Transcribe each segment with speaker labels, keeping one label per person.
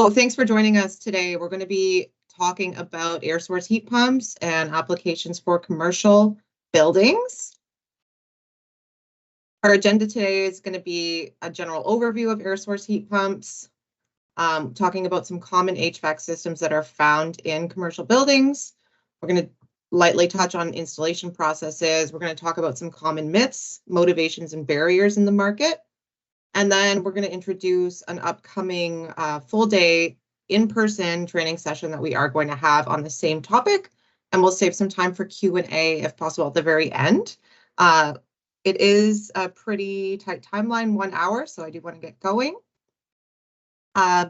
Speaker 1: So thanks for joining us today. We're going to be talking about air source heat pumps and applications for commercial buildings. Our agenda today is going to be a general overview of air source heat pumps, talking about some common HVAC systems that are found in commercial buildings. We're going to lightly touch on installation processes. We're going to talk about some common myths, motivations, and barriers in the market. And then we're going to introduce an upcoming full day in-person training session that we are going to have on the same topic. And we'll save some time for Q&A if possible at the very end. It is a pretty tight timeline, 1 hour, so I do want to get going.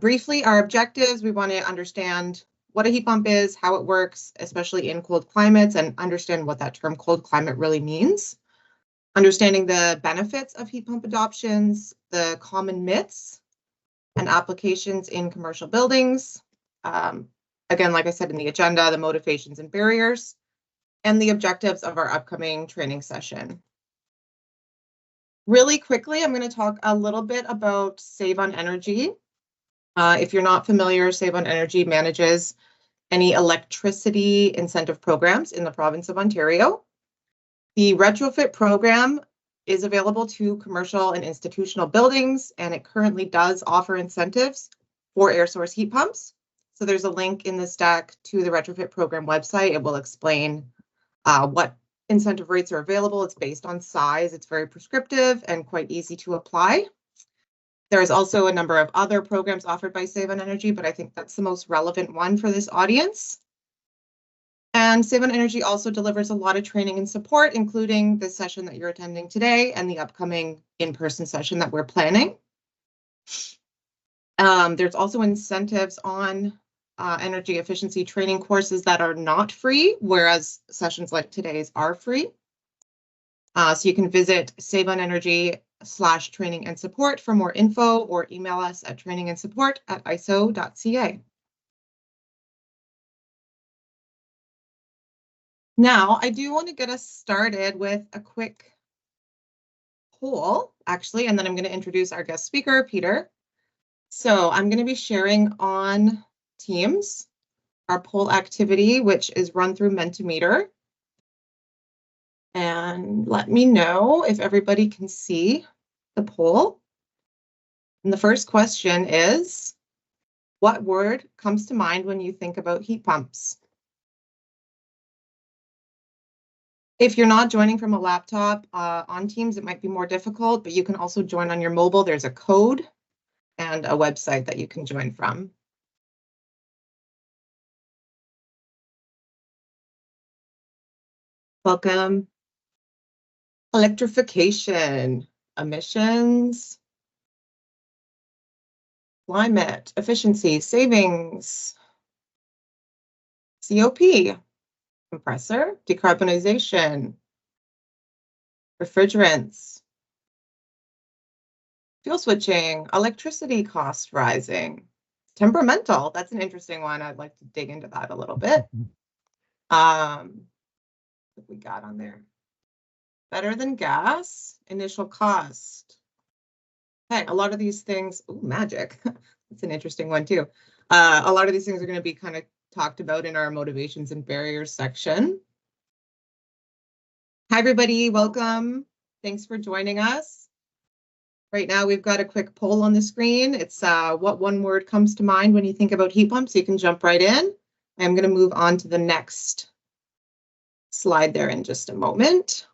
Speaker 1: Briefly, our objectives, we want to understand what a heat pump is, how it works, especially in cold climates, and understand what that term cold climate really means. Understanding the benefits of heat pump adoptions, the common myths and applications in commercial buildings. Again, like I said in the agenda, the motivations and barriers, and the objectives of our upcoming training session. Really quickly, I'm going to talk a little bit about Save on Energy. If you're not familiar, Save on Energy manages any electricity incentive programs in the province of Ontario. The retrofit program is available to commercial and institutional buildings, and it currently does offer incentives for air source heat pumps. So there's a link in this deck to the retrofit program website. It will explain what incentive rates are available. It's based on size. It's very prescriptive and quite easy to apply. There is also a number of other programs offered by Save on Energy, but I think that's the most relevant one for this audience. And Save on Energy also delivers a lot of training and support, including this session that you're attending today and the upcoming in-person session that we're planning. There's also incentives on energy efficiency training courses that are not free, whereas sessions like today's are free. So you can visit Save on Energy/training and support for more info, or email us at trainingandsupport@iso.ca. Now, I do want to get us started with a quick poll, actually, and then I'm going to introduce our guest speaker, Peter. So I'm going to be sharing on Teams our poll activity, which is run through Mentimeter. And let me know if everybody can see the poll. And the first question is, what word comes to mind when you think about heat pumps? If you're not joining from a laptop on Teams, it might be more difficult, but you can also join on your mobile. There's a code and a website that you can join from. Welcome. Electrification, emissions, climate, efficiency, savings, COP, compressor, decarbonization, refrigerants, fuel switching, electricity cost rising, temperamental. That's an interesting one. I'd like to dig into that a little bit. What we got on there? Better than gas, initial cost. Okay, a lot of these things, ooh, magic. That's an interesting one too. A lot of these things are going to be kind of talked about in our motivations and barriers section. Hi, everybody. Welcome. Thanks for joining us. Right now, we've got a quick poll on the screen. It's what one word comes to mind when you think about heat pumps. You can jump right in. I'm going to move on to the next slide there in just a moment.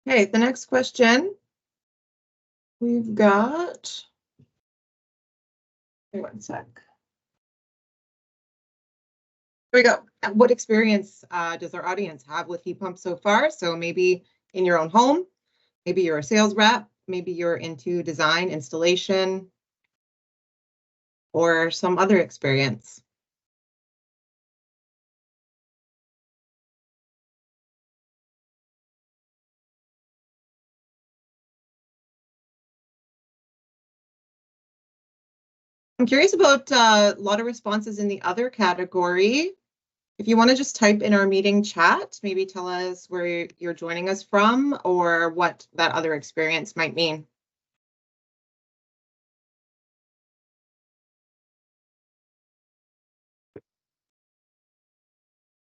Speaker 1: Okay, the next question we've got, wait one sec. Here we go. What experience does our audience have with heat pumps so far? So maybe in your own home, maybe you're a sales rep, maybe you're into design, installation, or some other experience. I'm curious about a lot of responses in the other category. If you want to just type in our meeting chat, maybe tell us where you're joining us from or what that other experience might mean.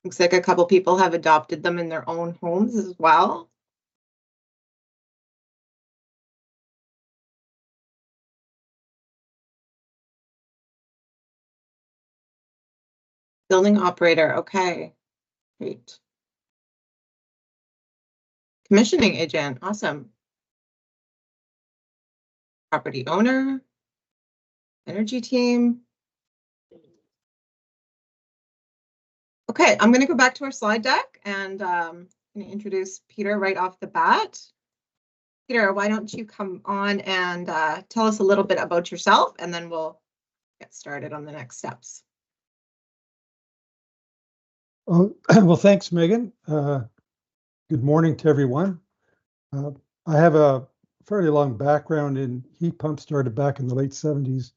Speaker 1: Looks like a couple people have adopted them in their own homes as well. Building operator, okay, great. Commissioning agent, awesome. Property owner, energy team. Okay, I'm going to go back to our slide deck and I'm going to introduce Peter right off the bat. Peter, why don't you come on and tell us a little bit about yourself, and then we'll get started on the next steps.
Speaker 2: Oh, well, thanks, Megan. Good morning to everyone. I have a fairly long background in heat pumps, started back in the late 70s,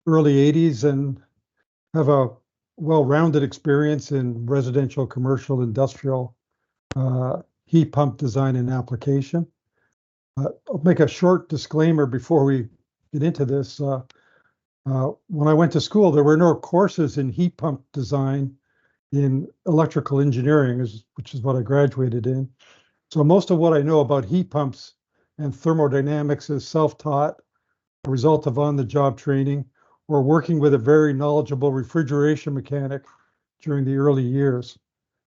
Speaker 2: early 80s, and have a well-rounded experience in residential, commercial, industrial heat pump design and application. I'll make a short disclaimer before we get into this. When I went to school, there were no courses in heat pump design in electrical engineering, which is what I graduated in. So most of what I know about heat pumps and thermodynamics is self-taught, a result of on-the-job training, or working with a very knowledgeable refrigeration mechanic during the early years.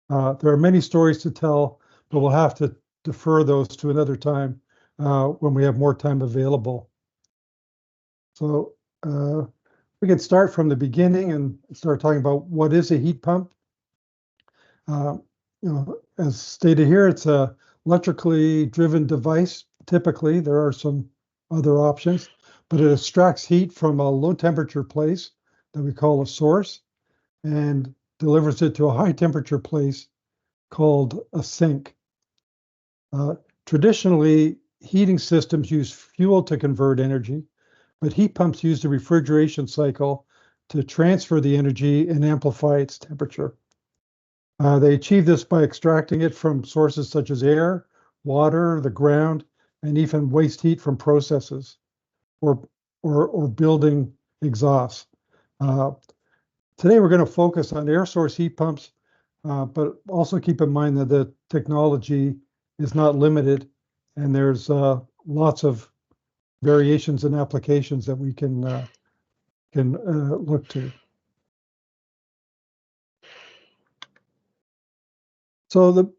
Speaker 2: There are many stories to tell, but we'll have to defer those to another time when we have more time available. So we can start from the beginning and start talking about what is a heat pump. As stated here, it's a electrically driven device. Typically, there are some other options, but it extracts heat from a low temperature place that we call a source and delivers it to a high temperature place called a sink. Traditionally, heating systems use fuel to convert energy, but heat pumps use the refrigeration cycle to transfer the energy and amplify its temperature. They achieve this by extracting it from sources such as air, water, the ground, and even waste heat from processes or building exhausts. Today we're going to focus on air source heat pumps, but also keep in mind that the technology is not limited, and there's lots of variations and applications that we can look to. So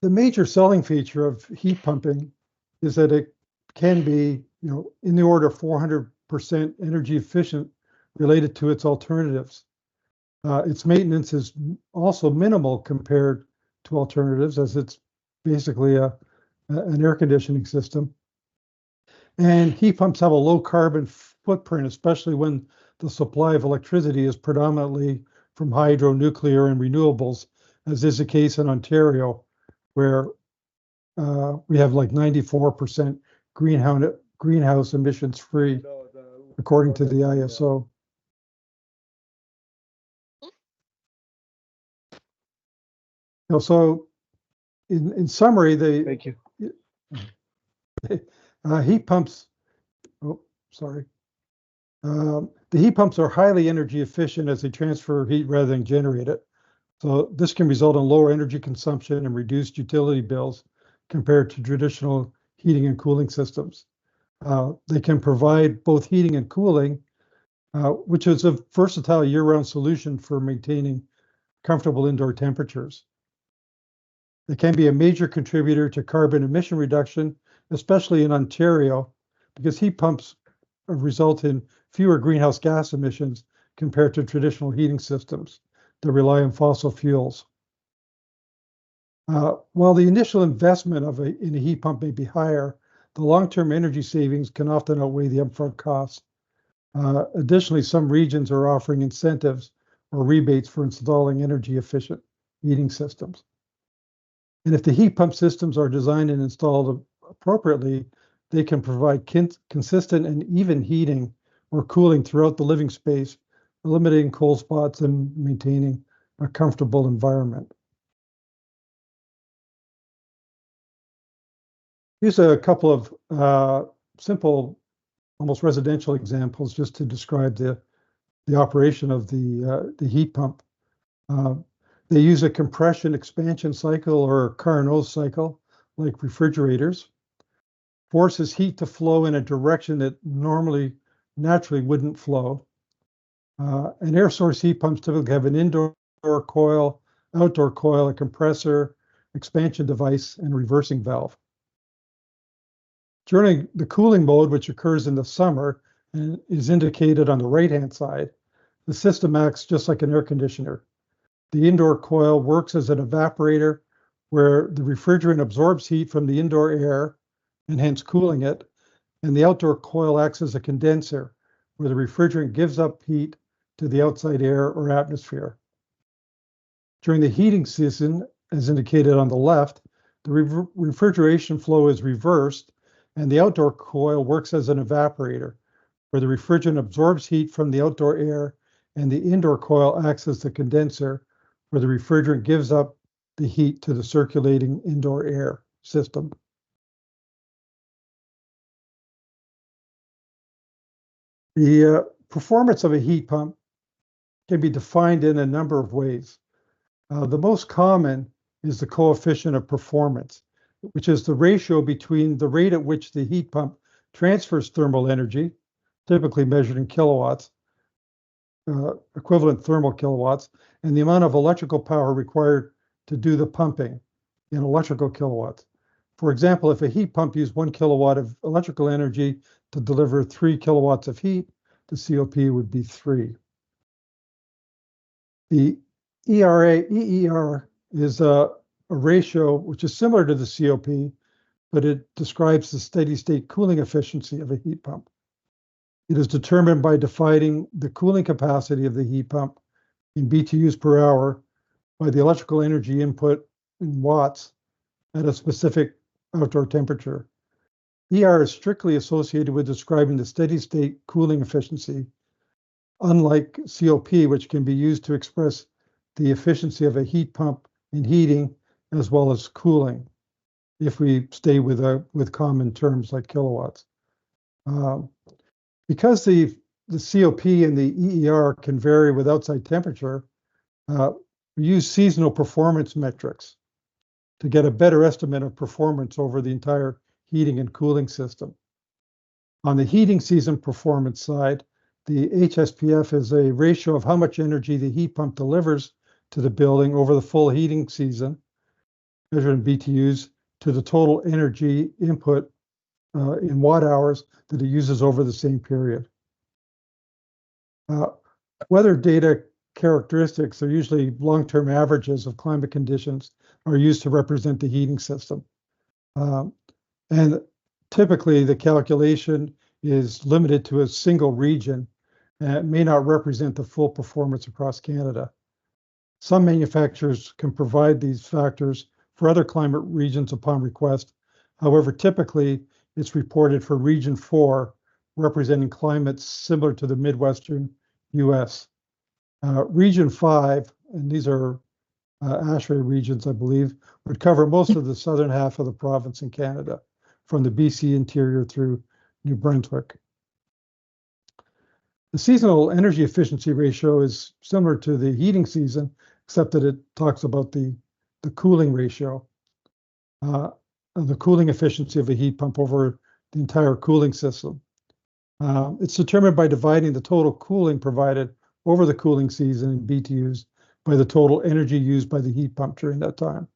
Speaker 2: the major selling feature of heat pumping is that it can be, in the order of 400% energy efficient related to its alternatives. Its maintenance is also minimal compared to alternatives, as it's basically an air conditioning system. And heat pumps have a low carbon footprint, especially when the supply of electricity is predominantly from hydro, nuclear, and renewables, as is the case in Ontario, where we have like 94% greenhouse emissions free, according to the ISO. So in summary,
Speaker 3: Thank you.
Speaker 2: Heat pumps, the heat pumps are highly energy efficient as they transfer heat rather than generate it. So this can result in lower energy consumption and reduced utility bills compared to traditional heating and cooling systems. They can provide both heating and cooling, which is a versatile year-round solution for maintaining comfortable indoor temperatures. They can be a major contributor to carbon emission reduction, especially in Ontario, because heat pumps result in fewer greenhouse gas emissions compared to traditional heating systems that rely on fossil fuels. While the initial investment in a heat pump may be higher, the long-term energy savings can often outweigh the upfront costs. Additionally, some regions are offering incentives or rebates for installing energy-efficient heating systems. And if the heat pump systems are designed and installed appropriately, they can provide consistent and even heating or cooling throughout the living space, eliminating cold spots and maintaining a comfortable environment. Here's a couple of simple, almost residential examples just to describe the operation of the heat pump. They use a compression expansion cycle or Carnot cycle, like refrigerators, forces heat to flow in a direction that naturally wouldn't flow. And air source heat pumps typically have an indoor coil, outdoor coil, a compressor, expansion device, and reversing valve. During the cooling mode, which occurs in the summer and is indicated on the right-hand side, the system acts just like an air conditioner. The indoor coil works as an evaporator where the refrigerant absorbs heat from the indoor air and hence cooling it, and the outdoor coil acts as a condenser where the refrigerant gives up heat to the outside air or atmosphere. During the heating season, as indicated on the left, the refrigeration flow is reversed and the outdoor coil works as an evaporator where the refrigerant absorbs heat from the outdoor air and the indoor coil acts as the condenser where the refrigerant gives up the heat to the circulating indoor air system. The performance of a heat pump can be defined in a number of ways. The most common is the coefficient of performance, which is the ratio between the rate at which the heat pump transfers thermal energy, typically measured in kilowatts, equivalent thermal kilowatts, and the amount of electrical power required to do the pumping in electrical kilowatts. For example, if a heat pump used 1 kilowatt of electrical energy to deliver 3 kilowatts of heat, the COP would be 3. The EER is a ratio which is similar to the COP, but it describes the steady state cooling efficiency of a heat pump. It is determined by dividing the cooling capacity of the heat pump in BTUs per hour by the electrical energy input in watts at a specific outdoor temperature. ER is strictly associated with describing the steady state cooling efficiency, unlike COP, which can be used to express the efficiency of a heat pump in heating as well as cooling, if we stay with common terms like kilowatts. Because the COP and the EER can vary with outside temperature, we use seasonal performance metrics to get a better estimate of performance over the entire heating and cooling system. On the heating season performance side, the HSPF is a ratio of how much energy the heat pump delivers to the building over the full heating season, measured in BTUs, to the total energy input in watt hours that it uses over the same period. Weather data characteristics are usually long-term averages of climate conditions are used to represent the heating system. And typically the calculation is limited to a single region and it may not represent the full performance across Canada. Some manufacturers can provide these factors for other climate regions upon request. However, typically it's reported for Region 4, representing climates similar to the Midwestern US. Region 5, and these are ASHRAE regions, I believe, would cover most of the southern half of the province in Canada, from the BC interior through New Brunswick. The seasonal energy efficiency ratio is similar to the heating season, except that it talks about the cooling ratio, the cooling efficiency of a heat pump over the entire cooling system. It's determined by dividing the total cooling provided over the cooling season in BTUs by the total energy used by the heat pump during that time.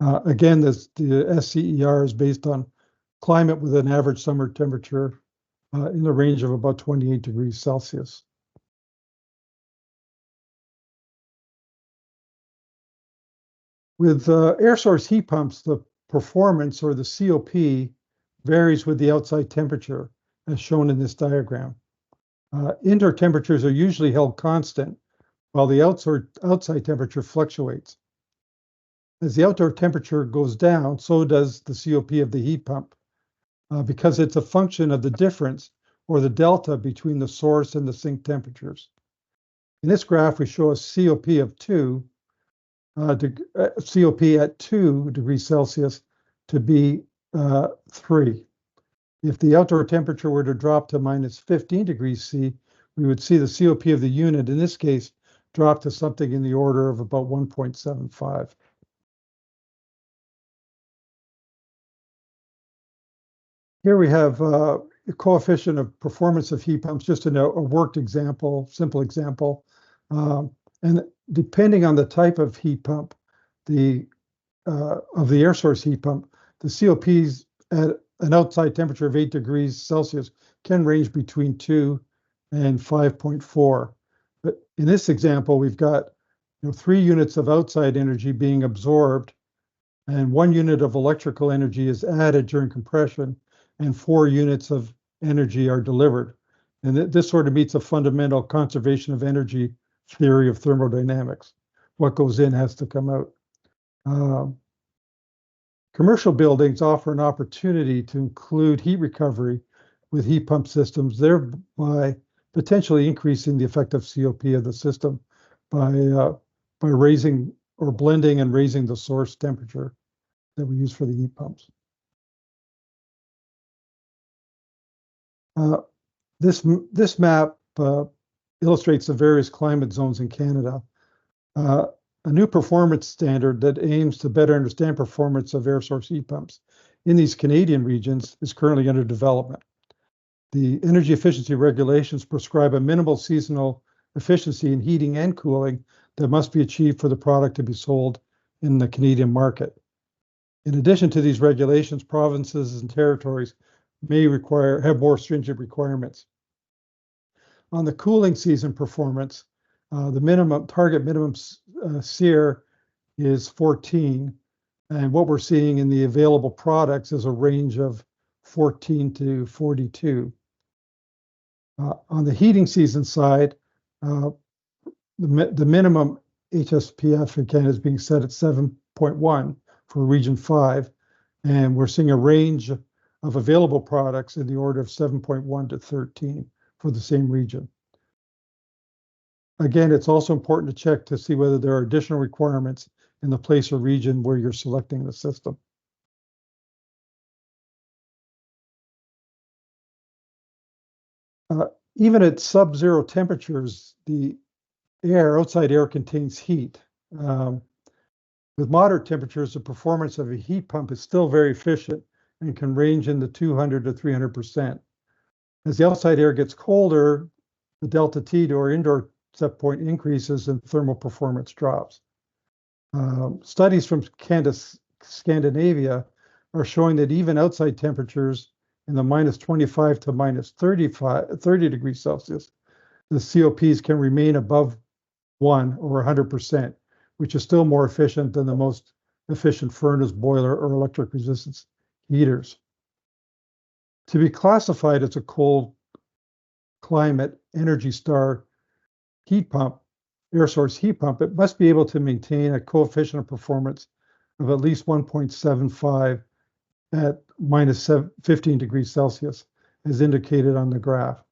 Speaker 2: Again, the SCER is based on climate with an average summer temperature in the range of about 28 degrees Celsius. With air source heat pumps, the performance, or the COP, varies with the outside temperature, as shown in this diagram. Indoor temperatures are usually held constant, while the outside temperature fluctuates. As the outdoor temperature goes down, so does the COP of the heat pump, because it's a function of the difference or the delta between the source and the sink temperatures. In this graph, we show a COP of 2, COP at 2 degrees Celsius to be 3. If the outdoor temperature were to drop to minus 15 degrees C, we would see the COP of the unit, in this case, drop to something in the order of about 1.75. Here we have a coefficient of performance of heat pumps, just a worked example, simple example. And depending on the type of heat pump, of the air source heat pump, the COPs at an outside temperature of 8 degrees Celsius can range between 2 and 5.4. But in this example, we've got 3 units of outside energy being absorbed, and 1 unit of electrical energy is added during compression, and 4 units of energy are delivered. And this sort of meets a fundamental conservation of energy theory of thermodynamics. What goes in has to come out. Commercial buildings offer an opportunity to include heat recovery with heat pump systems, thereby potentially increasing the effective COP of the system by raising or blending and raising the source temperature that we use for the heat pumps. This map illustrates the various climate zones in Canada. A new performance standard that aims to better understand performance of air source heat pumps in these Canadian regions is currently under development. The energy efficiency regulations prescribe a minimal seasonal efficiency in heating and cooling that must be achieved for the product to be sold in the Canadian market. In addition to these regulations, provinces and territories may have more stringent requirements. On the cooling season performance, the target minimum SEER is 14, and what we're seeing in the available products is a range of 14 to 42. On the heating season side, the minimum HSPF in Canada is being set at 7.1 for Region 5, and we're seeing a range of available products in the order of 7.1 to 13 for the same region. Again, it's also important to check to see whether there are additional requirements in the place or region where you're selecting the system. Even at sub-zero temperatures, the outside air contains heat. With moderate temperatures, the performance of a heat pump is still very efficient and can range in the 200 to 300%. As the outside air gets colder, the delta T to our indoor set point increases and thermal performance drops. Studies from Scandinavia are showing that even outside temperatures in the minus 25 to minus 30 degrees Celsius, the COPs can remain above 1 or 100%, which is still more efficient than the most efficient furnace, boiler, or electric resistance heaters. To be classified as a cold climate Energy Star heat pump, air source heat pump, it must be able to maintain a coefficient of performance of at least 1.75 at minus 15 degrees Celsius, as indicated on the graph.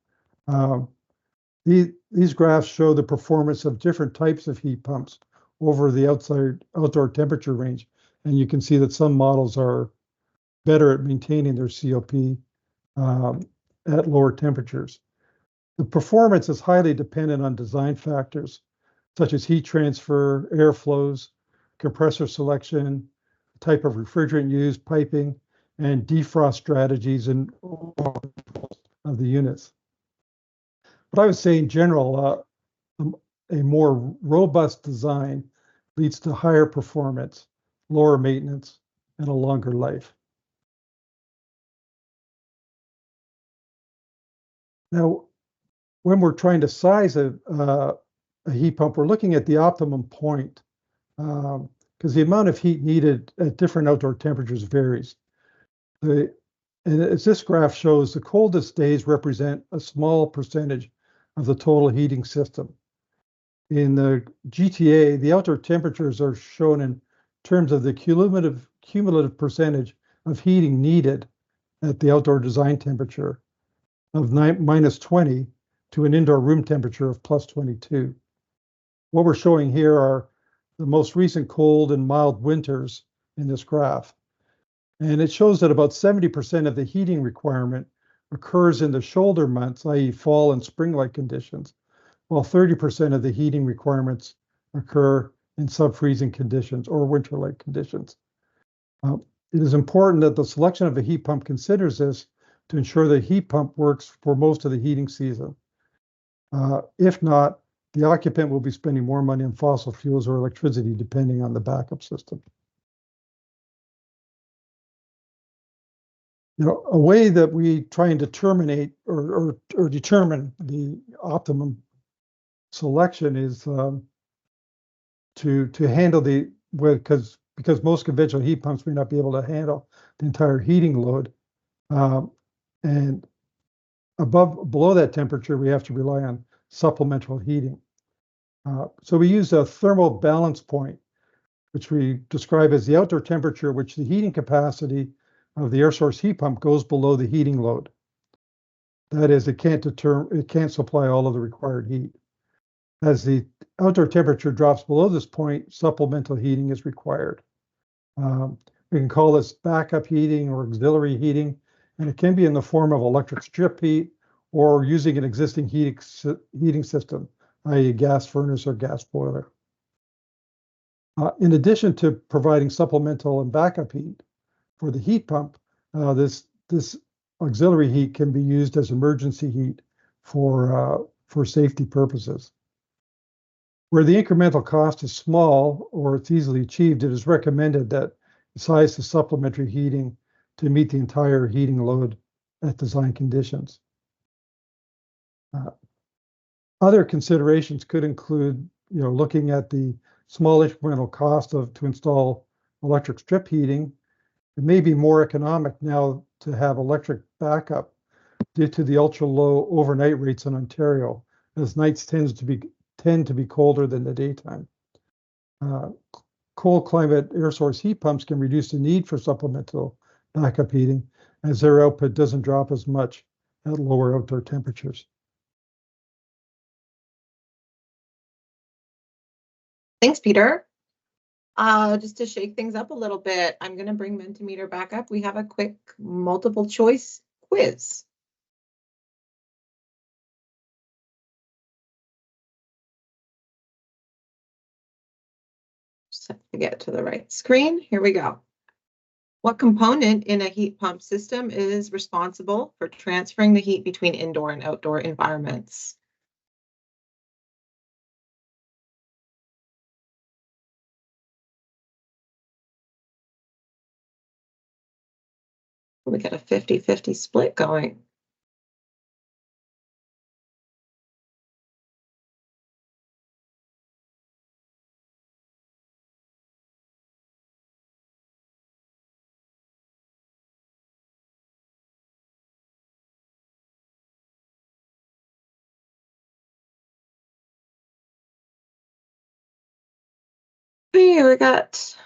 Speaker 2: These graphs show the performance of different types of heat pumps over the outdoor temperature range, and you can see that some models are better at maintaining their COP at lower temperatures. The performance is highly dependent on design factors such as heat transfer, airflows, compressor selection, type of refrigerant used, piping, and defrost strategies of the units. But I would say in general, a more robust design leads to higher performance, lower maintenance, and a longer life. Now, when we're trying to size a heat pump, we're looking at the optimum point because the amount of heat needed at different outdoor temperatures varies. And as this graph shows, the coldest days represent a small percentage of the total heating system. In the GTA, the outdoor temperatures are shown in terms of the cumulative percentage of heating needed at the outdoor design temperature. of minus 20 to an indoor room temperature of plus 22. What we're showing here are the most recent cold and mild winters in this graph. And it shows that about 70% of the heating requirement occurs in the shoulder months, i.e. fall and spring-like conditions, while 30% of the heating requirements occur in sub-freezing conditions or winter-like conditions. It is important that the selection of a heat pump considers this to ensure the heat pump works for most of the heating season. If not, the occupant will be spending more money on fossil fuels or electricity depending on the backup system. A way that we try and determine the optimum selection is to handle because most conventional heat pumps may not be able to handle the entire heating load, and below that temperature we have to rely on supplemental heating. So we use a thermal balance point, which we describe as the outdoor temperature which the heating capacity of the air source heat pump goes below the heating load. That is, it can't supply all of the required heat. As the outdoor temperature drops below this point, supplemental heating is required. We can call this backup heating or auxiliary heating, and it can be in the form of electric strip heat or using an existing heating system, i.e. a gas furnace or gas boiler. In addition to providing supplemental and backup heat for the heat pump, this auxiliary heat can be used as emergency heat for safety purposes. Where the incremental cost is small or it's easily achieved, it is recommended that you size the supplementary heating to meet the entire heating load at design conditions. Other considerations could include, looking at the small incremental cost to install electric strip heating. It may be more economic now to have electric backup due to the ultra low overnight rates in Ontario, as nights tend to be colder than the daytime. Cold climate air source heat pumps can reduce the need for supplemental backup heating, as their output doesn't drop as much at lower outdoor temperatures.
Speaker 1: Thanks, Peter. Just to shake things up a little bit, I'm going to bring Mentimeter back up. We have a quick multiple choice quiz. Just have to get to the right screen. Here we go. What component in a heat pump system is responsible for transferring the heat between indoor and outdoor environments? We got a 50-50 split going. Here we got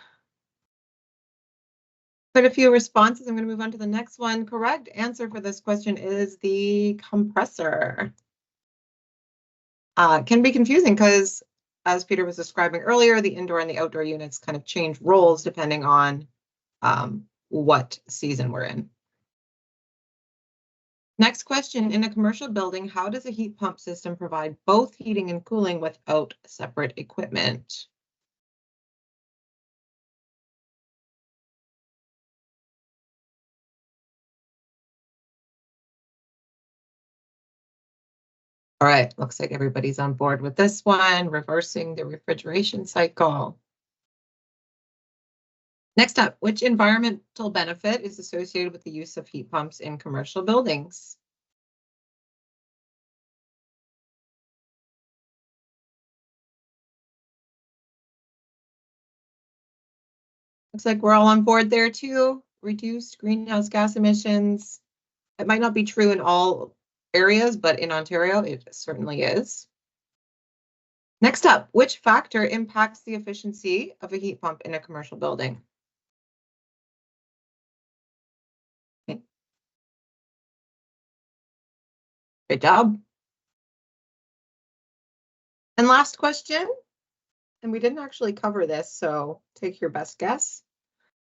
Speaker 1: quite a few responses. I'm going to move on to the next one. Correct answer for this question is the compressor. Can be confusing because, as Peter was describing earlier, the indoor and the outdoor units kind of change roles depending on what season we're in. Next question, in a commercial building, how does a heat pump system provide both heating and cooling without separate equipment? All right, looks like everybody's on board with this one, reversing the refrigeration cycle. Next up, which environmental benefit is associated with the use of heat pumps in commercial buildings? Looks like we're all on board there too. Reduced greenhouse gas emissions. It might not be true in all areas, but in Ontario, it certainly is. Next up, which factor impacts the efficiency of a heat pump in a commercial building? Okay. Good job. And last question, and we didn't actually cover this, so take your best guess.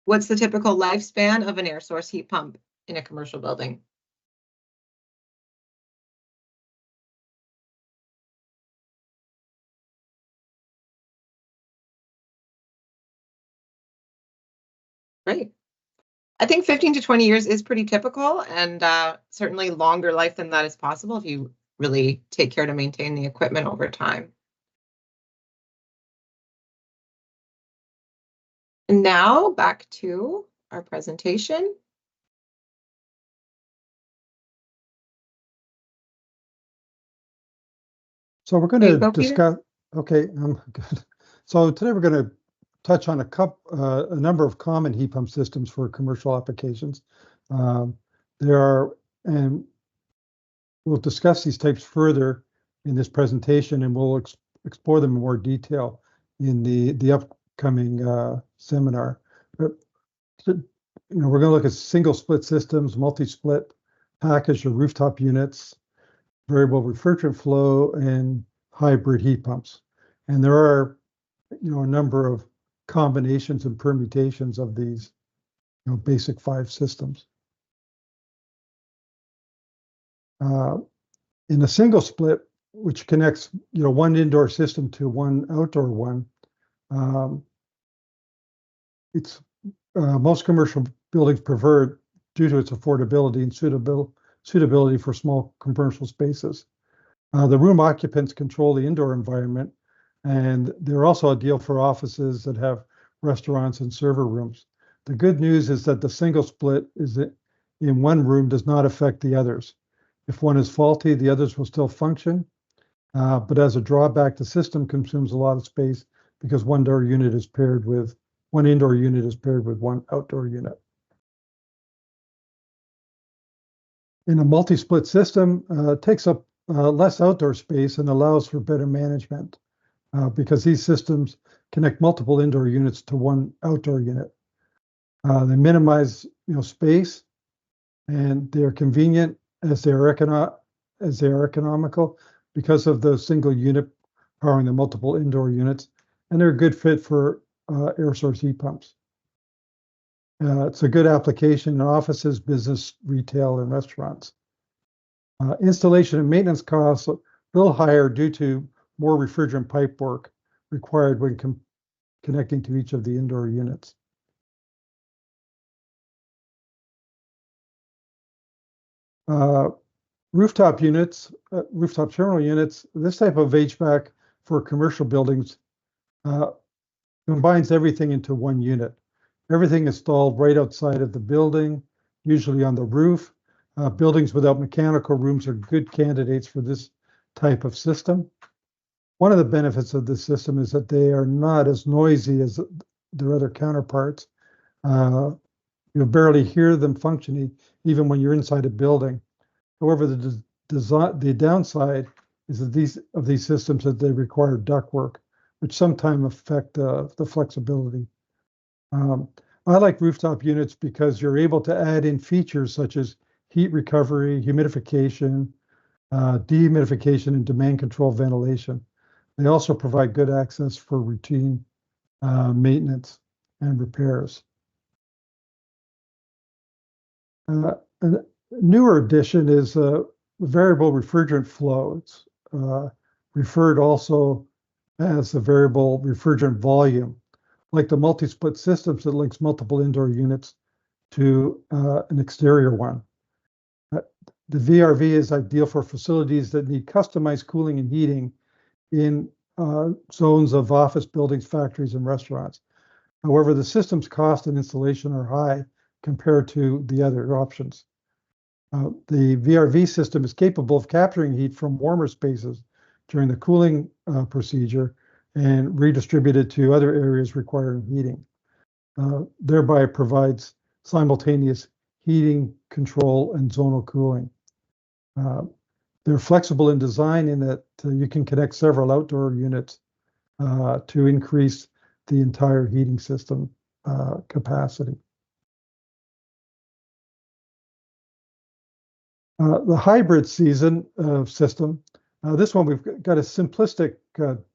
Speaker 1: What's the typical lifespan of an air source heat pump in a commercial building? Great. I think 15 to 20 years is pretty typical, and certainly longer life than that is possible if you really take care to maintain the equipment over time. And now back to our presentation.
Speaker 2: So we're going
Speaker 1: There you
Speaker 2: to
Speaker 1: go, Peter.
Speaker 2: discuss. Okay, good. So today we're going to touch on a number of common heat pump systems for commercial applications. There are, and we'll discuss these types further in this presentation, and we'll explore them in more detail in the upcoming seminar. But, we're going to look at single split systems, multi-split, package or rooftop units, variable refrigerant flow, and hybrid heat pumps. And there are, a number of combinations and permutations of these, basic 5 systems. In a single split, which connects, one indoor system to one outdoor one, it's most commercial buildings prefer it due to its affordability and suitability for small commercial spaces. The room occupants control the indoor environment, and they're also ideal for offices that have restaurants and server rooms. The good news is that the single split is that in one room does not affect the others. If one is faulty, the others will still function, but as a drawback, the system consumes a lot of space because one indoor unit is paired with one outdoor unit. In a multi-split system, it takes up less outdoor space and allows for better management because these systems connect multiple indoor units to one outdoor unit. They minimize, space, and they are convenient as they are economical because of the single unit powering the multiple indoor units, and they're a good fit for air source heat pumps. It's a good application in offices, business, retail, and restaurants. Installation and maintenance costs a little higher due to more refrigerant pipe work required when connecting to each of the indoor units. Rooftop terminal units, this type of HVAC for commercial buildings combines everything into one unit. Everything installed right outside of the building, usually on the roof. Buildings without mechanical rooms are good candidates for this type of system. One of the benefits of this system is that they are not as noisy as their other counterparts. You barely hear them functioning even when you're inside a building. However, the downside is that these systems that they require ductwork, which sometimes affect the flexibility. I like rooftop units because you're able to add in features such as heat recovery, humidification, dehumidification, and demand control ventilation. They also provide good access for routine maintenance and repairs. A newer addition is variable refrigerant flow. It's referred also as the variable refrigerant volume, like the multi-split systems that links multiple indoor units to an exterior one. The VRV is ideal for facilities that need customized cooling and heating in zones of office buildings, factories, and restaurants. However, the system's cost and installation are high compared to the other options. The VRV system is capable of capturing heat from warmer spaces during the cooling procedure and redistributed to other areas requiring heating. Thereby provides simultaneous heating, control, and zonal cooling. They're flexible in design in that you can connect several outdoor units to increase the entire heating system capacity. The hybrid season system, this one we've got a simplistic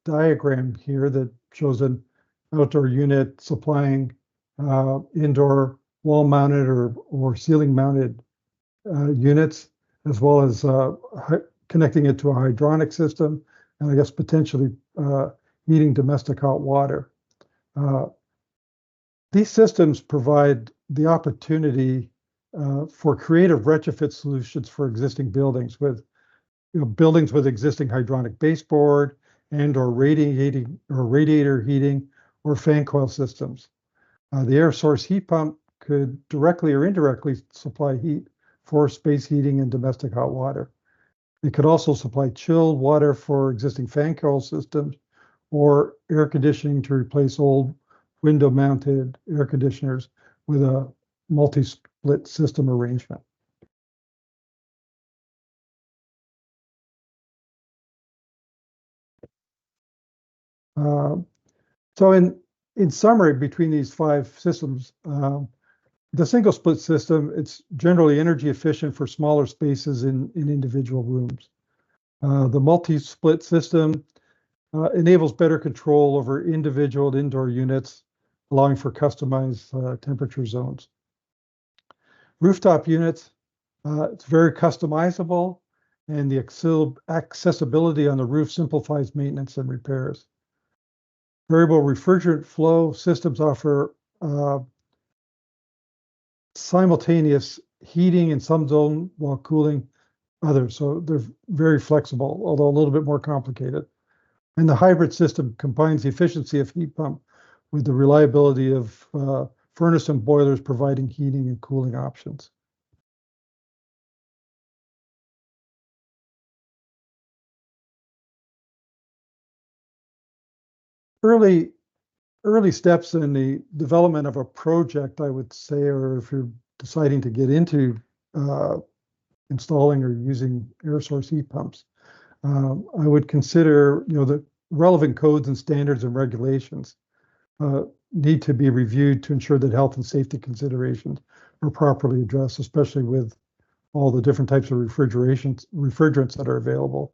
Speaker 2: diagram here that shows an outdoor unit supplying indoor wall-mounted or ceiling-mounted units, as well as connecting it to a hydronic system, and I guess potentially heating domestic hot water. These systems provide the opportunity for creative retrofit solutions for existing buildings with, buildings with existing hydronic baseboard and/or radiator heating or fan coil systems. The air source heat pump could directly or indirectly supply heat for space heating and domestic hot water. It could also supply chilled water for existing fan coil systems or air conditioning to replace old window-mounted air conditioners with a multi-split system arrangement. So in summary, between these 5 systems, the single split system, it's generally energy efficient for smaller spaces in individual rooms. The multi-split system enables better control over individual indoor units, allowing for customized temperature zones. Rooftop units, it's very customizable, and the accessibility on the roof simplifies maintenance and repairs. Variable refrigerant flow systems offer simultaneous heating in some zone while cooling others. So they're very flexible, although a little bit more complicated. And the hybrid system combines the efficiency of heat pump with the reliability of furnace and boilers, providing heating and cooling options. Early steps in the development of a project, I would say, or if you're deciding to get into installing or using air source heat pumps, I would consider, the relevant codes and standards and regulations need to be reviewed to ensure that health and safety considerations are properly addressed, especially with all the different types of refrigerants that are available.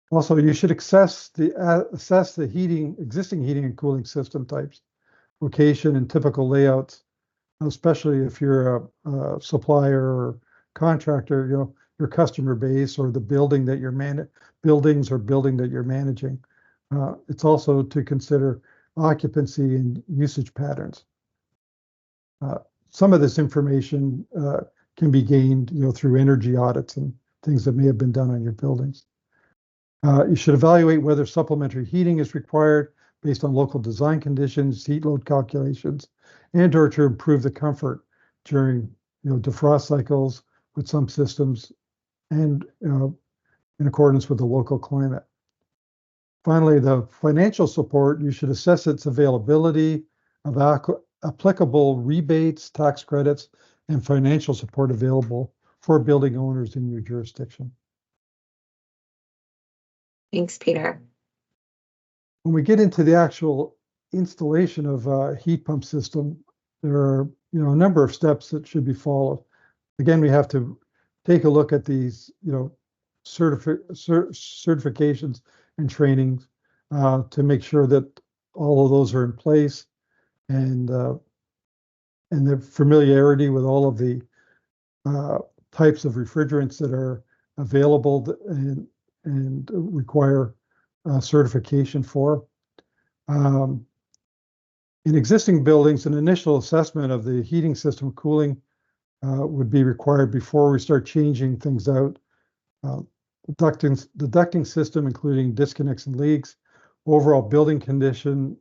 Speaker 2: Also, you should assess the existing heating and cooling system types, location, and typical layouts, especially if you're a supplier or contractor, your customer base or the building that you're building that you're managing. It's also to consider occupancy and usage patterns. Some of this information can be gained, through energy audits and things that may have been done on your buildings. You should evaluate whether supplementary heating is required based on local design conditions, heat load calculations, and/or to improve the comfort during, defrost cycles with some systems and in accordance with the local climate. Finally, the financial support, you should assess its availability of applicable rebates, tax credits, and financial support available for building owners in your jurisdiction.
Speaker 3: Thanks, Peter.
Speaker 2: When we get into the actual installation of a heat pump system, there are, a number of steps that should be followed. Again, we have to take a look at these, certifications and trainings to make sure that all of those are in place, and the familiarity with all of the types of refrigerants that are available and require certification for. In existing buildings, an initial assessment of the heating system cooling would be required before we start changing things out. The ducting system, including disconnects and leaks, overall building condition,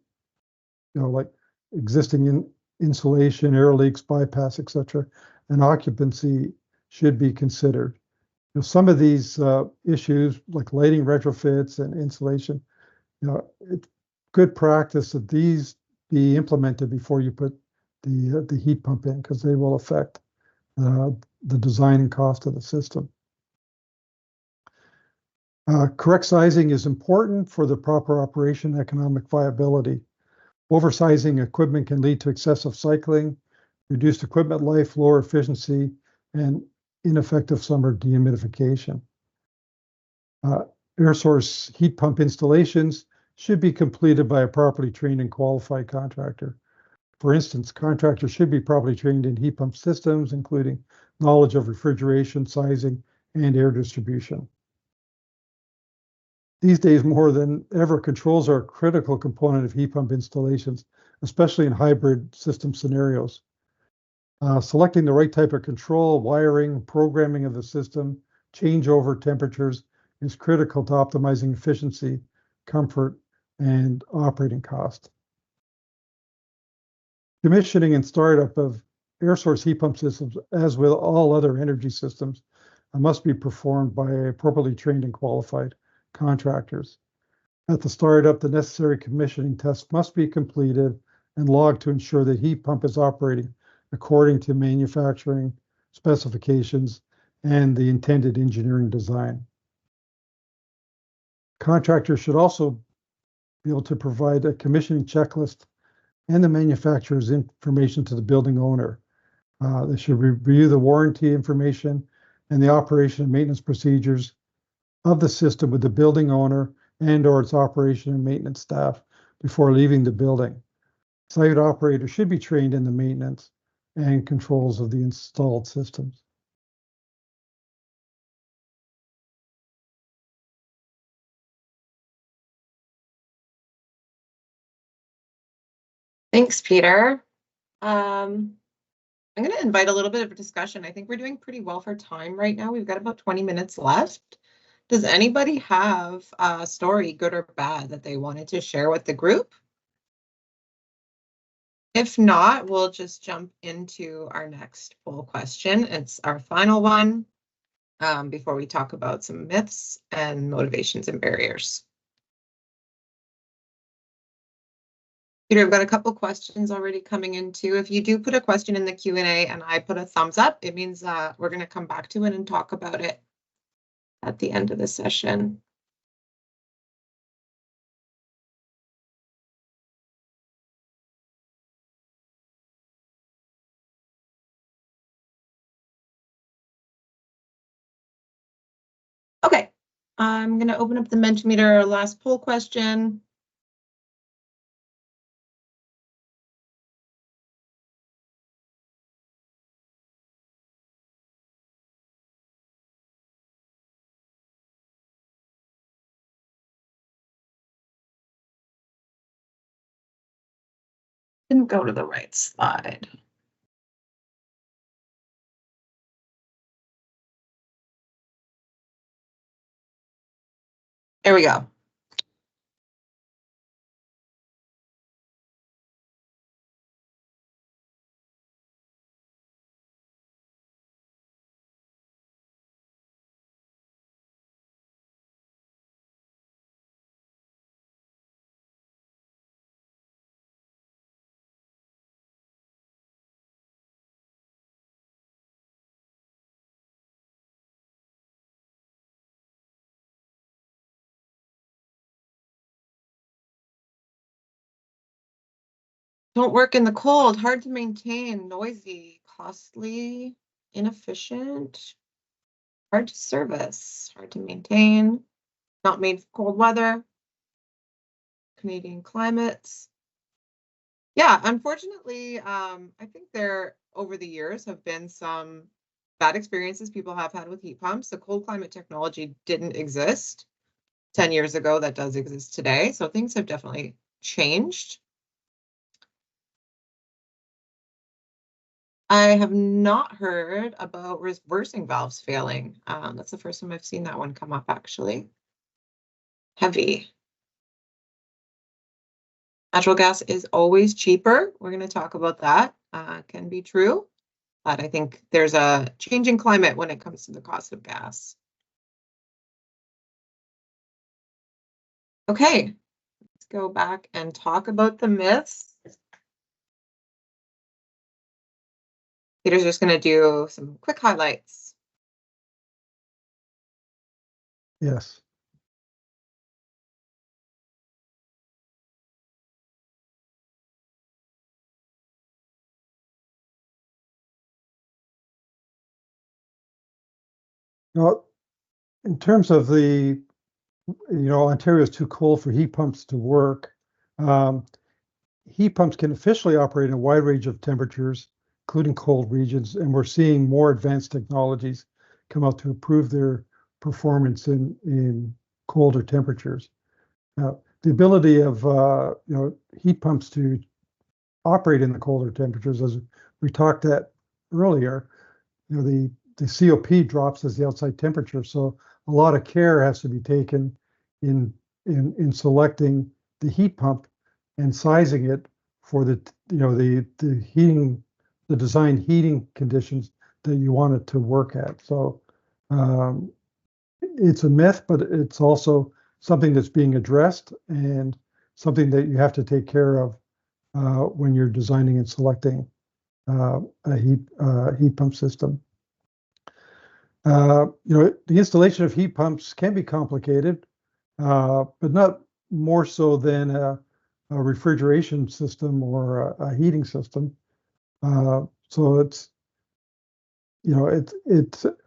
Speaker 2: like existing insulation, air leaks, bypass, etc., and occupancy should be considered. Some of these issues, like lighting retrofits and insulation, it's good practice that these be implemented before you put the heat pump in, because they will affect the design and cost of the system. Correct sizing is important for the proper operation and economic viability. Oversizing equipment can lead to excessive cycling, reduced equipment life, lower efficiency, and ineffective summer dehumidification. Air source heat pump installations should be completed by a properly trained and qualified contractor. For instance, contractors should be properly trained in heat pump systems, including knowledge of refrigeration, sizing, and air distribution. These days, more than ever, controls are a critical component of heat pump installations, especially in hybrid system scenarios. Selecting the right type of control, wiring, programming of the system, changeover temperatures is critical to optimizing efficiency, comfort, and operating cost. Commissioning and startup of air source heat pump systems, as with all other energy systems, must be performed by appropriately trained and qualified contractors. At the startup, the necessary commissioning tests must be completed and logged to ensure that heat pump is operating according to manufacturing specifications and the intended engineering design. Contractors should also be able to provide a commissioning checklist and the manufacturer's information to the building owner. They should review the warranty information and the operation and maintenance procedures of the system with the building owner and/or its operation and maintenance staff before leaving the building. Site operators should be trained in the maintenance and controls of the installed systems.
Speaker 1: Thanks, Peter. I'm going to invite a little bit of a discussion. I think we're doing pretty well for time right now. We've got about 20 minutes left. Does anybody have a story, good or bad, that they wanted to share with the group? If not, we'll just jump into our next poll question. It's our final one before we talk about some myths and motivations and barriers. Peter, I've got a couple questions already coming in too. If you do put a question in the Q&A and I put a thumbs up, it means we're going to come back to it and talk about it at the end of the session. Okay, I'm going to open up the Mentimeter last poll question. Didn't go to the right slide. There we go. Don't work in the cold, hard to maintain, noisy, costly, inefficient, hard to service, hard to maintain, not made for cold weather, Canadian climates. Yeah, unfortunately, I think there over the years have been some bad experiences people have had with heat pumps. The cold climate technology didn't exist 10 years ago that does exist today. So things have definitely changed. I have not heard about reversing valves failing. That's the first time I've seen that one come up, actually. Heavy. Natural gas is always cheaper. We're going to talk about that. Can be true. But I think there's a changing climate when it comes to the cost of gas. Okay, let's go back and talk about the myths. Peter's just going to do some quick highlights.
Speaker 2: Yes. Now, in terms of Ontario is too cold for heat pumps to work. Heat pumps can officially operate in a wide range of temperatures, including cold regions, and we're seeing more advanced technologies come out to improve their performance in colder temperatures. Now, the ability of heat pumps to operate in the colder temperatures, as we talked at earlier, the COP drops as the outside temperature, so a lot of care has to be taken in selecting the heat pump and sizing it for the heating, the design heating conditions that you want it to work at. So it's a myth, but it's also something that's being addressed and something that you have to take care of when you're designing and selecting a heat pump system. The installation of heat pumps can be complicated, but not more so than a refrigeration system or a heating system. So it's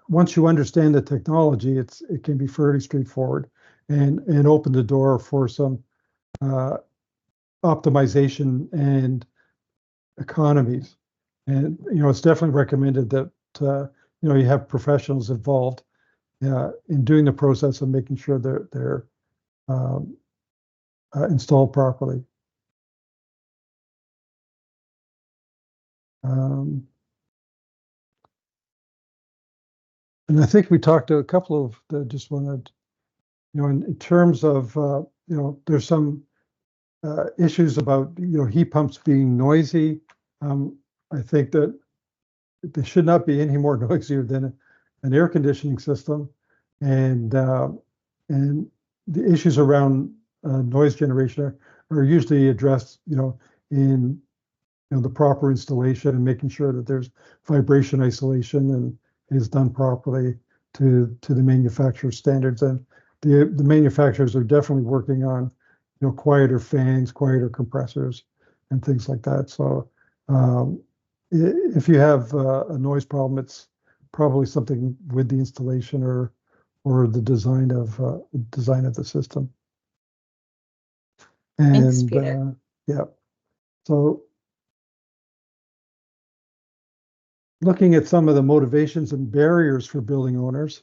Speaker 2: once you understand the technology, it can be fairly straightforward and open the door for some optimization and economies. And it's definitely recommended that you have professionals involved in doing the process and making sure they're installed properly. And I think we talked to a couple of just wanted, in terms of, there's some issues about, heat pumps being noisy. I think that they should not be any more noisier than an air conditioning system. And the issues around noise generation are usually addressed, in the proper installation and making sure that there's vibration isolation and is done properly to the manufacturer's standards. And the manufacturers are definitely working on quieter fans, quieter compressors, and things like that. So if you have a noise problem, it's probably something with the installation or the design of the system.
Speaker 1: Thanks,
Speaker 2: And
Speaker 1: Peter.
Speaker 2: yeah, so looking at some of the motivations and barriers for building owners,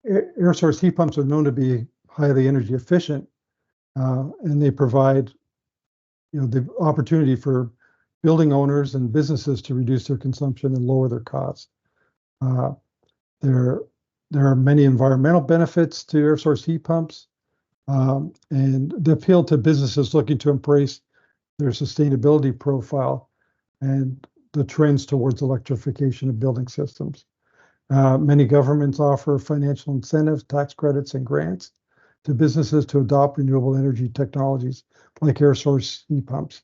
Speaker 2: air source heat pumps are known to be highly energy efficient, and they provide the opportunity for building owners and businesses to reduce their consumption and lower their costs. There are many environmental benefits to air source heat pumps, and the appeal to businesses looking to embrace their sustainability profile and the trends towards electrification of building systems. Many governments offer financial incentives, tax credits, and grants to businesses to adopt renewable energy technologies like air source heat pumps.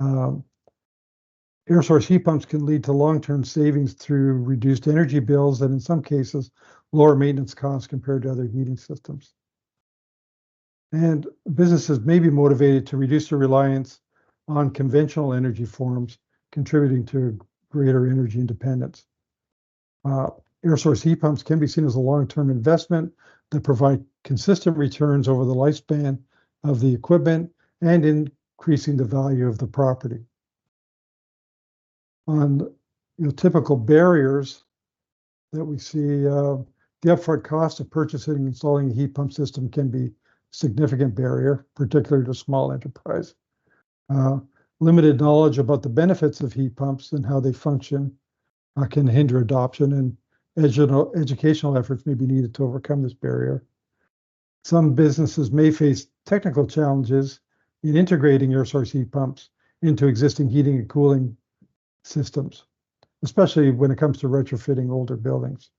Speaker 2: Air source heat pumps can lead to long-term savings through reduced energy bills and in some cases, lower maintenance costs compared to other heating systems. And businesses may be motivated to reduce their reliance on conventional energy forms, contributing to greater energy independence. Air source heat pumps can be seen as a long-term investment that provide consistent returns over the lifespan of the equipment and increasing the value of the property. On typical barriers that we see, the upfront cost of purchasing and installing a heat pump system can be a significant barrier, particularly to small enterprise. Limited knowledge about the benefits of heat pumps and how they function can hinder adoption, and educational efforts may be needed to overcome this barrier. Some businesses may face technical challenges in integrating air source heat pumps into existing heating and cooling systems, especially when it comes to retrofitting older buildings.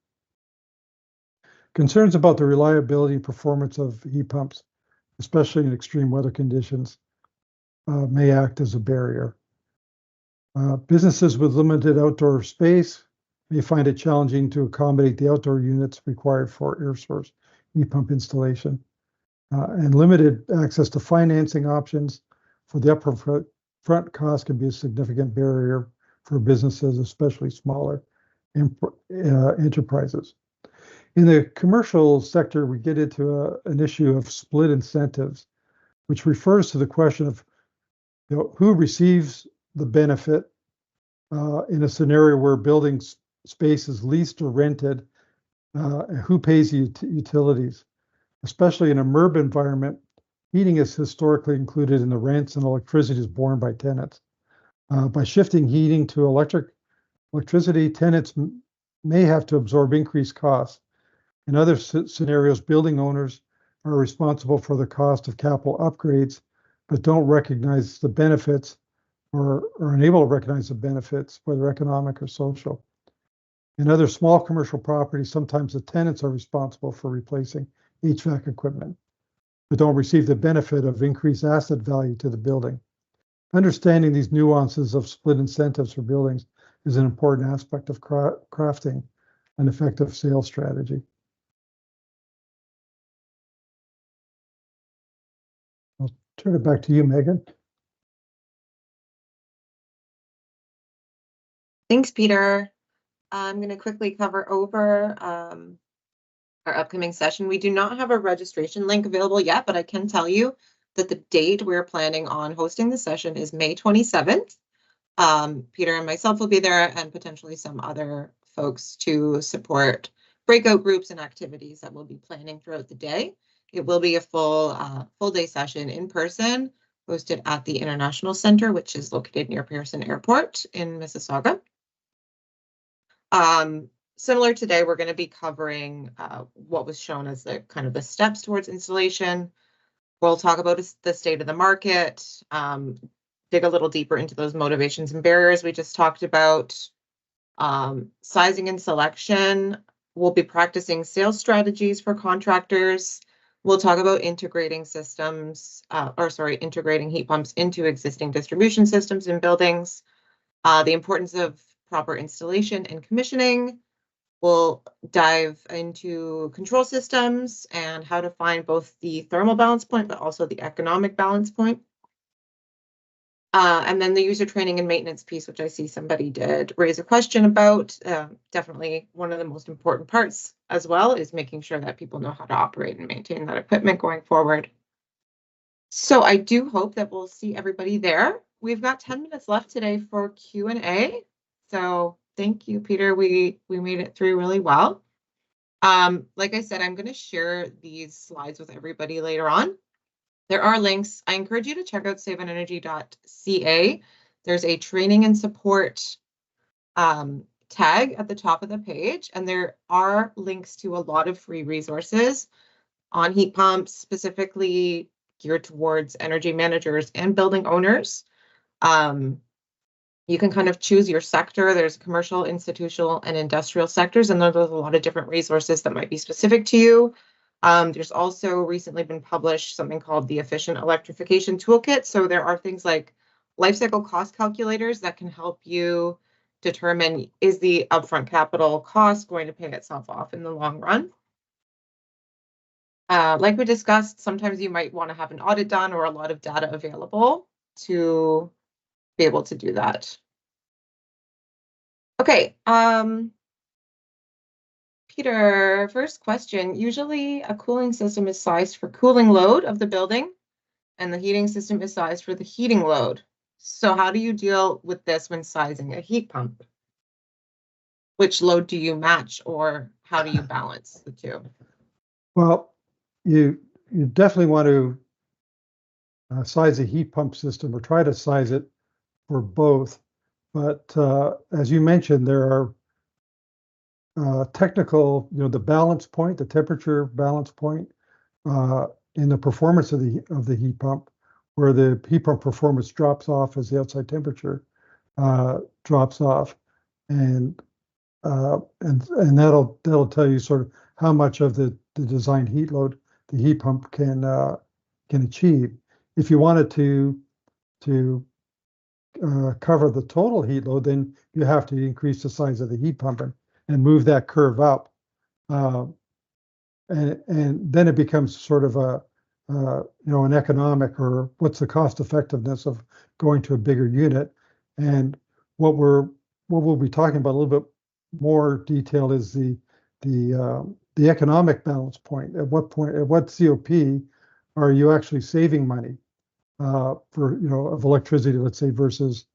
Speaker 2: Concerns about the reliability and performance of heat pumps, especially in extreme weather conditions, may act as a barrier. Businesses with limited outdoor space may find it challenging to accommodate the outdoor units required for air source heat pump installation. And limited access to financing options for the upfront cost can be a significant barrier for businesses, especially smaller. enterprises. In the commercial sector, we get into an issue of split incentives, which refers to the question of who receives the benefit in a scenario where building space is leased or rented, and who pays the utilities. Especially in a MERB environment, heating is historically included in the rents and electricity is borne by tenants. By shifting heating to electricity, tenants may have to absorb increased costs. In other scenarios, building owners are responsible for the cost of capital upgrades, but don't recognize the benefits or are unable to recognize the benefits, whether economic or social. In other small commercial properties, sometimes the tenants are responsible for replacing HVAC equipment, but don't receive the benefit of increased asset value to the building. Understanding these nuances of split incentives for buildings is an important aspect of crafting an effective sales strategy. I'll turn it back to you, Megan.
Speaker 1: Thanks, Peter. I'm going to quickly cover over our upcoming session. We do not have a registration link available yet, but I can tell you that the date we're planning on hosting the session is May 27th. Peter and myself will be there, and potentially some other folks to support breakout groups and activities that we'll be planning throughout the day. It will be a full day session in person, hosted at the International Center, which is located near Pearson Airport in Mississauga. Similar today, we're going to be covering what was shown as the kind of the steps towards installation. We'll talk about the state of the market, dig a little deeper into those motivations and barriers we just talked about, sizing and selection. We'll be practicing sales strategies for contractors. We'll talk about integrating systems, integrating heat pumps into existing distribution systems in buildings, the importance of proper installation and commissioning. We'll dive into control systems and how to find both the thermal balance point, but also the economic balance point. And then the user training and maintenance piece, which I see somebody did raise a question about. Definitely one of the most important parts as well is making sure that people know how to operate and maintain that equipment going forward. So I do hope that we'll see everybody there. We've got 10 minutes left today for Q&A. So thank you, Peter. We made it through really well. Like I said, I'm going to share these slides with everybody later on. There are links. I encourage you to check out saveonenergy.ca. There's a training and support tag at the top of the page, and there are links to a lot of free resources on heat pumps, specifically geared towards energy managers and building owners. You can kind of choose your sector. There's commercial, institutional, and industrial sectors, and there's a lot of different resources that might be specific to you. There's also recently been published something called the Efficient Electrification Toolkit. So there are things like life cycle cost calculators that can help you determine, is the upfront capital cost going to pay itself off in the long run? Like we discussed, sometimes you might want to have an audit done or a lot of data available to be able to do that. Okay. Peter, first question. Usually a cooling system is sized for cooling load of the building, and the heating system is sized for the heating load. So how do you deal with this when sizing a heat pump? Which load do you match, or how do you balance the two?
Speaker 2: Well, you definitely want to size a heat pump system, or try to size it for both. But as you mentioned, there are technical, the balance point, the temperature balance point in the performance of the heat pump, where the heat pump performance drops off as the outside temperature drops off, and that'll tell you sort of how much of the designed heat load the heat pump can achieve. If you wanted to cover the total heat load, then you have to increase the size of the heat pump and move that curve up, and then it becomes sort of an economic, or what's the cost effectiveness of going to a bigger unit. And what we'll be talking about a little bit more detail is the economic balance point. At what COP are you actually saving money for of electricity, let's say, versus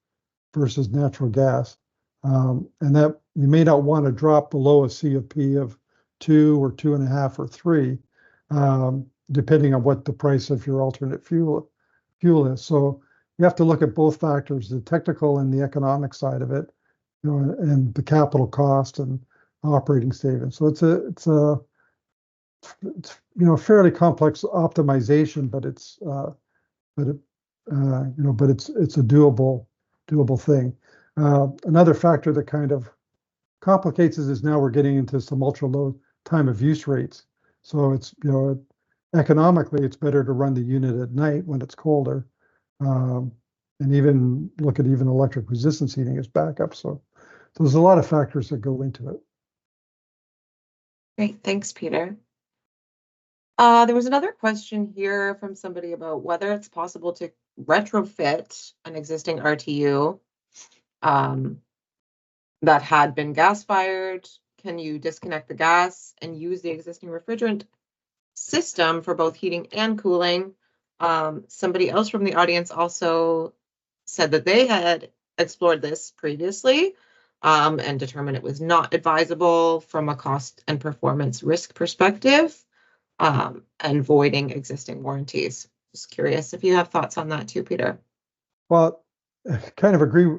Speaker 2: natural gas, and that you may not want to drop below a COP of 2 or 2.5 or 3, depending on what the price of your alternate fuel is. So you have to look at both factors, the technical and the economic side of it, and the capital cost and operating savings. So it's fairly complex optimization, but it's a doable thing. Another factor that kind of complicates it is now we're getting into some ultra low time of use rates. So it's economically it's better to run the unit at night when it's colder, and even look at even electric resistance heating as backup. So there's a lot of factors that go into it.
Speaker 1: Great, thanks, Peter. There was another question here from somebody about whether it's possible to retrofit an existing RTU that had been gas-fired. Can you disconnect the gas and use the existing refrigerant system for both heating and cooling? Somebody else from the audience also said that they had explored this previously and determined it was not advisable from a cost and performance risk perspective, and voiding existing warranties. Just curious if you have thoughts on that too, Peter.
Speaker 2: Well, I kind of agree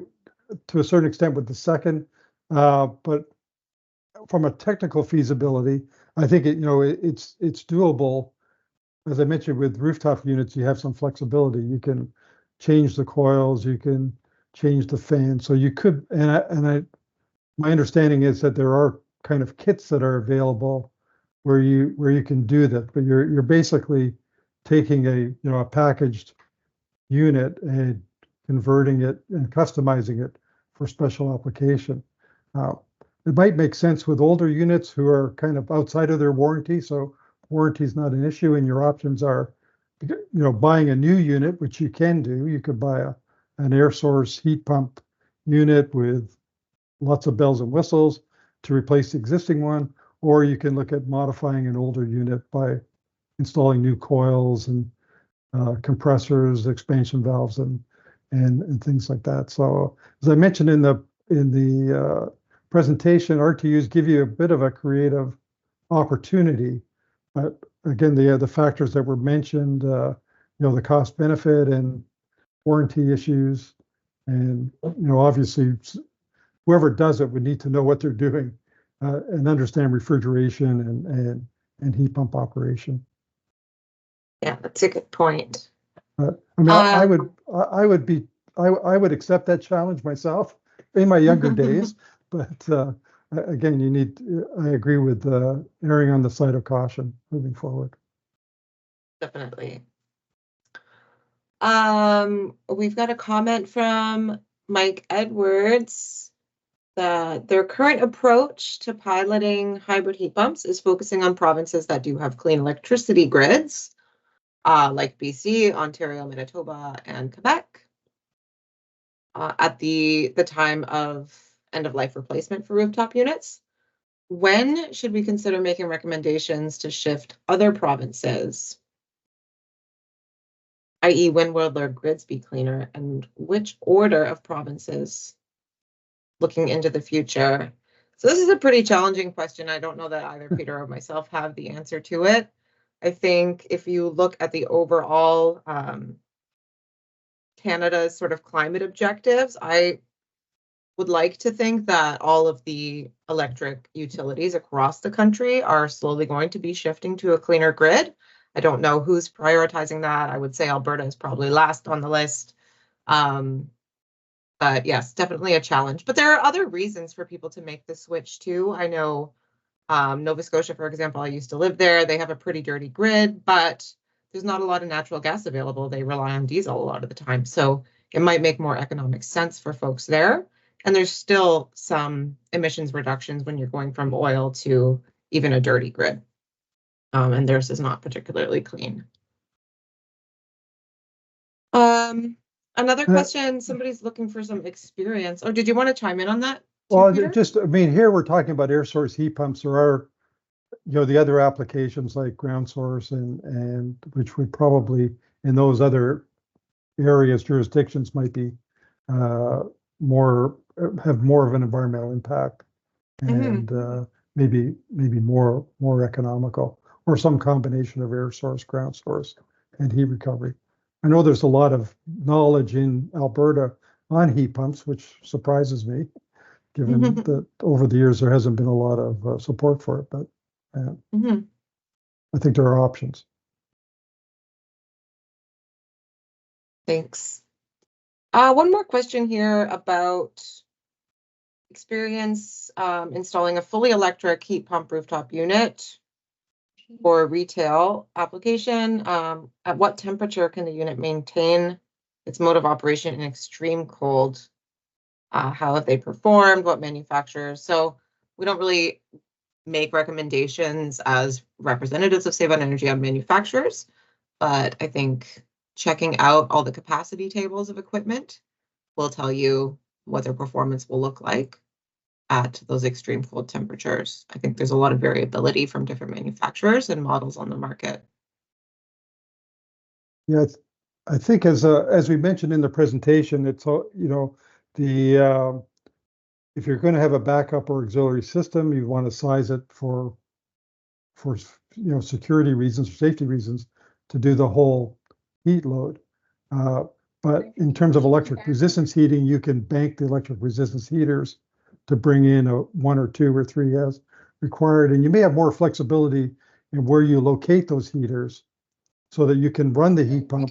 Speaker 2: to a certain extent with the second, but from a technical feasibility, I think it's doable. As I mentioned, with rooftop units, you have some flexibility. You can change the coils, you can change the fan. So you could, my understanding is that there are kind of kits that are available where you can do that, but you're basically taking a packaged unit and converting it and customizing it for special application. It might make sense with older units who are kind of outside of their warranty, so warranty is not an issue, and your options are, buying a new unit, which you can do. You could buy an air source heat pump unit with lots of bells and whistles to replace the existing one, or you can look at modifying an older unit by installing new coils and compressors, expansion valves, and things like that. So as I mentioned in the presentation, RTUs give you a bit of a creative opportunity, but again, the factors that were mentioned, the cost benefit and warranty issues, and obviously whoever does it would need to know what they're doing and understand refrigeration and heat pump operation.
Speaker 1: Yeah, that's a good point.
Speaker 2: I mean, I would accept that challenge myself in my younger days, but again, I agree with erring on the side of caution moving forward.
Speaker 1: Definitely. We've got a comment from Mike Edwards that their current approach to piloting hybrid heat pumps is focusing on provinces that do have clean electricity grids, like BC, Ontario, Manitoba, and Quebec. At the time of end-of-life replacement for rooftop units. When should we consider making recommendations to shift other provinces? I.e., when will their grids be cleaner, and which order of provinces looking into the future? So this is a pretty challenging question. I don't know that either Peter or myself have the answer to it. I think if you look at the overall Canada's sort of climate objectives, I would like to think that all of the electric utilities across the country are slowly going to be shifting to a cleaner grid. I don't know who's prioritizing that. I would say Alberta is probably last on the list. But yes, definitely a challenge. But there are other reasons for people to make the switch too. I know Nova Scotia, for example, I used to live there. They have a pretty dirty grid, but there's not a lot of natural gas available. They rely on diesel a lot of the time. So it might make more economic sense for folks there. And there's still some emissions reductions when you're going from oil to even a dirty grid. And theirs is not particularly clean. Another question, somebody's looking for some experience. Oh, did you want to chime in on that,
Speaker 2: Well,
Speaker 1: Peter?
Speaker 2: just, I mean, here we're talking about air source heat pumps. There are, the other applications like ground source and which would probably in those other areas, jurisdictions might be uh, more, have more of an environmental impact and maybe more economical or some combination of air source, ground source, and heat recovery. I know there's a lot of knowledge in Alberta on heat pumps, which surprises me, given that over the years there hasn't been a lot of support for it. But I think there are options.
Speaker 1: Thanks. One more question here about experience installing a fully electric heat pump rooftop unit for retail application. At what temperature can the unit maintain its mode of operation in extreme cold? How have they performed? What manufacturers? So we don't really make recommendations as representatives of Save on Energy on manufacturers, but I think checking out all the capacity tables of equipment will tell you what their performance will look like at those extreme cold temperatures. I think there's a lot of variability from different manufacturers and models on the market.
Speaker 2: Yeah, I think as we mentioned in the presentation, it's all, the if you're going to have a backup or auxiliary system, you want to size it for security reasons or safety reasons to do the whole heat load. But in terms of electric resistance heating, you can bank the electric resistance heaters to bring in a 1 or 2 or 3 as required, and you may have more flexibility in where you locate those heaters, so that you can run the heat pump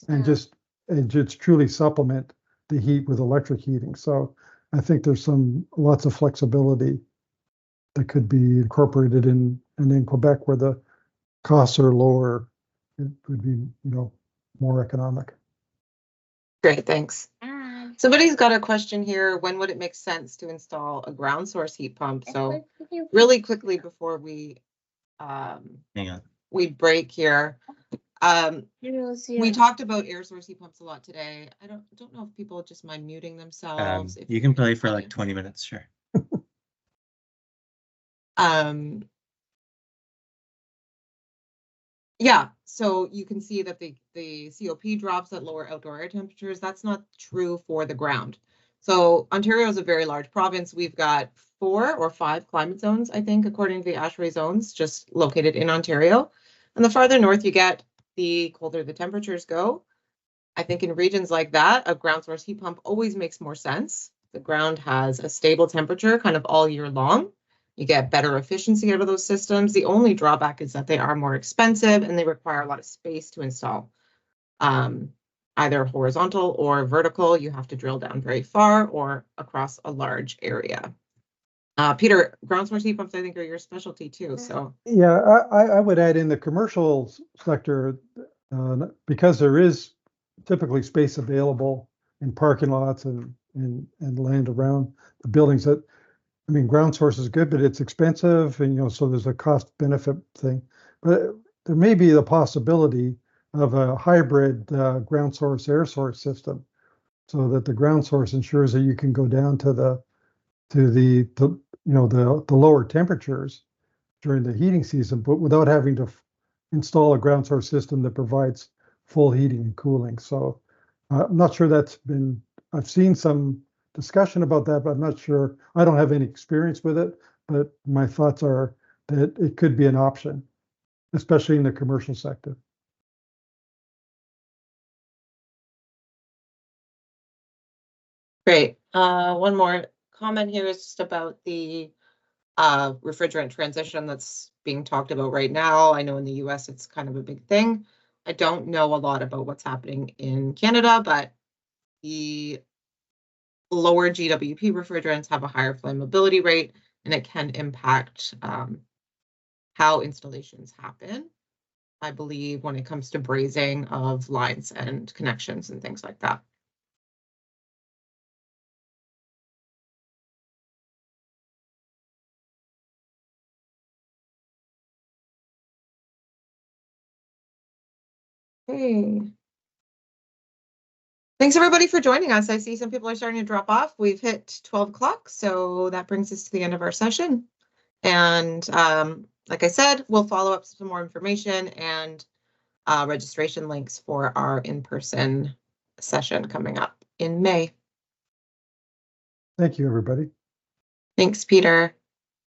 Speaker 2: and just truly supplement the heat with electric heating. So I think there's lots of flexibility that could be incorporated in, and in Quebec where the costs are lower, it would be, more economic.
Speaker 1: Great, thanks. Somebody's got a question here. When would it make sense to install a ground source heat pump? So really quickly before we
Speaker 3: Hang on.
Speaker 1: we break here. We talked about air source heat pumps a lot today. I don't know if people just mind muting themselves.
Speaker 3: You can play for like 20 minutes, sure.
Speaker 1: Yeah, so you can see that the COP drops at lower outdoor air temperatures. That's not true for the ground. So Ontario is a very large province. We've got 4 or 5 climate zones, I think, according to the ASHRAE zones, just located in Ontario. And the farther north you get, the colder the temperatures go. I think in regions like that, a ground source heat pump always makes more sense. The ground has a stable temperature kind of all year long. You get better efficiency out of those systems. The only drawback is that they are more expensive and they require a lot of space to install. Either horizontal or vertical, you have to drill down very far or across a large area. Peter, ground source heat pumps, I think, are your specialty too. So
Speaker 2: yeah, I would add in the commercial sector, because there is typically space available in parking lots and land around the buildings. That, I mean, ground source is good, but it's expensive, and so there's a cost benefit thing. But there may be the possibility of a hybrid ground source air source system, so that the ground source ensures that you can go down to the lower temperatures during the heating season, but without having to install a ground source system that provides full heating and cooling. So I'm not sure I've seen some discussion about that, but I'm not sure. I don't have any experience with it, but my thoughts are that it could be an option, especially in the commercial sector.
Speaker 1: great. One more comment here is just about the refrigerant transition that's being talked about right now. I know in the US it's kind of a big thing. I don't know a lot about what's happening in Canada, but the lower GWP refrigerants have a higher flammability rate, and it can impact how installations happen. I believe when it comes to brazing of lines and connections and things like that. Okay. Thanks everybody for joining us. I see some people are starting to drop off. We've hit 12 o'clock, so that brings us to the end of our session. And like I said, we'll follow up some more information and registration links for our in-person session coming up in May.
Speaker 2: Thank you, everybody.
Speaker 1: Thanks, Peter.